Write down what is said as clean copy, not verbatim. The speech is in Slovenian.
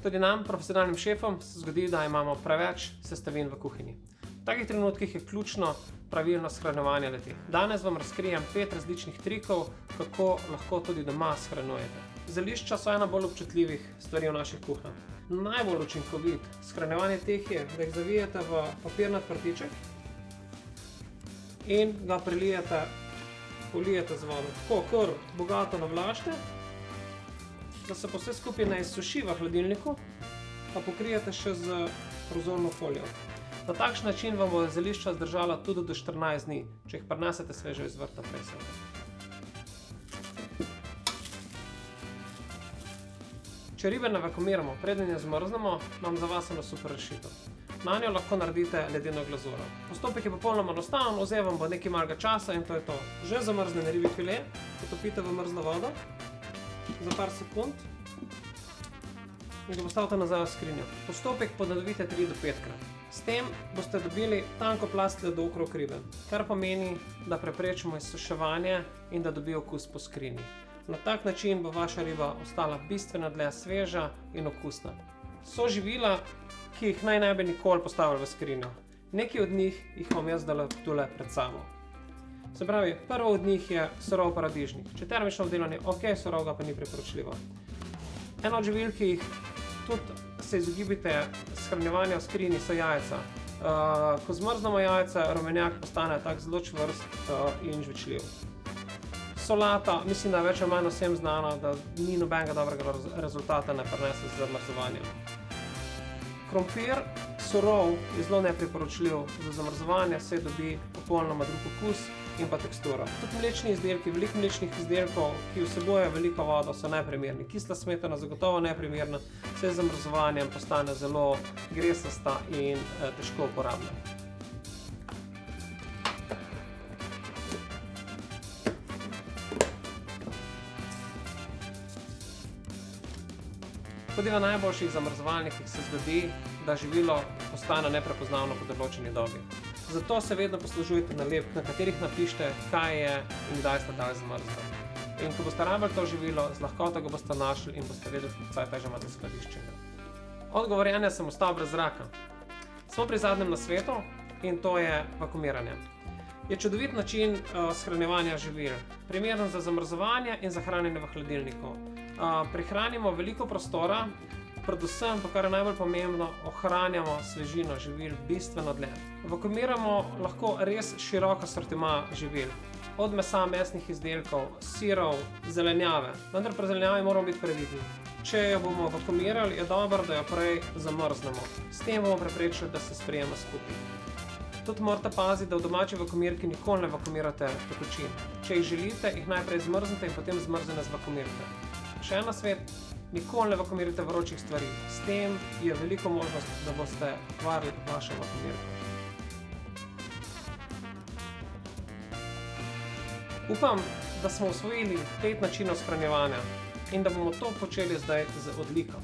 Tudi nam, profesionalnim šefom, se zgodi, da imamo preveč sestavin v kuhinji. V takih trenutkih je ključno pravilno shranjevanje le-teh. Danes vam razkrijem 5 različnih trikov, kako lahko tudi doma shranjujete. Zelišča so ena bolj občutljivih stvari v naših kuhinjah. Najbolj učinkovit shranjevanje teh je, da jih zavijete v papirnat prtiček in ga polijete z vodo. Tako kar bogato navlažite, da se pa vse skupaj ne izsuši v hladilniku, pa pokrijete še z prozorno folijo. Na takšen način vam bodo zelišča zdržala tudi do 14 dni, če jih prinesete sveže iz vrta presel. Če ribe ne vakuumiramo, preden jo zmrznemo, imam za vas eno super rešitev. Na njo lahko naredite ledeno glazuro. Postopek je popolnoma enostaven, vzel vam bo nekaj malega časa in to je to. Že zamrznjeni ribji file potopite v mrzlo vodo za par sekund in ga postavite nazaj v skrinjo. Postopek ponovite 3 do 5 krat. S tem boste dobili tanko plast ledu okrog ribe, kar pomeni, da preprečimo izsuševanje in da dobi okus po skrinji. Na tak način bo vaša riba ostala bistveno dlje sveža in okusna. So živila, ki jih naj ne bi nikoli postavili v skrinjo. Nekaj od njih jih bom jaz dala tule pred sabo. Se pravi, prvo od njih je surov paradižnik. Če termično obdelanje, ok, surov ga pa ni priporočljivo. Eno od živil, ki jih tudi se izogibite shranjevanja v skrinji, so jajca. Ko zmrznemo jajca, rumenjak postane tak zelo čvrst in žvečljiv. Solata, mislim, da je več ali manj vsem znano, da ni nobenega dobrega rezultata ne prinese z zamrzovanjem. Krompir surov je zelo nepriporočljiv za zamrzovanje, saj dobi popolnoma drug okus in pa teksturo. Tudi mlečni izdelki, veliko mlečnih izdelkov, ki vsebujejo veliko vodo, so neprimerni. Kisla smetana zagotovo neprimerna, saj z zamrzovanjem postane zelo gresasta in težko uporabna. Tudi v najboljših zamrzovalnikih se zgodi, da živilo postane neprepoznavno po določeni dobi. Zato se vedno poslužujte nalepk, na katerih napišite, kaj je in kdaj ste dali zamrzniti. In ko boste rabili to živilo, z lahkoto ga boste našli in boste vedeli, kaj že imate skladiščenega. Od govorjenja sem ostal brez zraka. Smo pri zadnjem nasvetu in to je vakuumiranje. Je čudovit način shranjevanja živil, primeren za zamrzovanje in za hranjenje v hladilniku. Prihranimo veliko prostora, predvsem, pa kar je najbolj pomembno, ohranjamo svežino živil bistveno dlje. Vakuumiramo lahko res širok asortiman živil, od mesa, mesnih izdelkov, sirov, zelenjave, vendar pri zelenjavi moramo biti previdni. Če jo bomo vakuumirali, je dobro, da jo prej zamrznemo. S tem bomo preprečili, da se sprijema skupaj. Tudi morate paziti, da v domači vakuumirki nikoli ne vakuumirate tekočin. Če jih želite, jih najprej zmrznite in potem zmrzene zvakuumirate. Še en nasvet, nikoli ne vakuumirate vročih stvari. S tem je veliko možnost, da boste kvarili vašo vakuumirko. Upam, da smo osvojili 5 načinov shranjevanja in da bomo to počeli zdaj z odliko.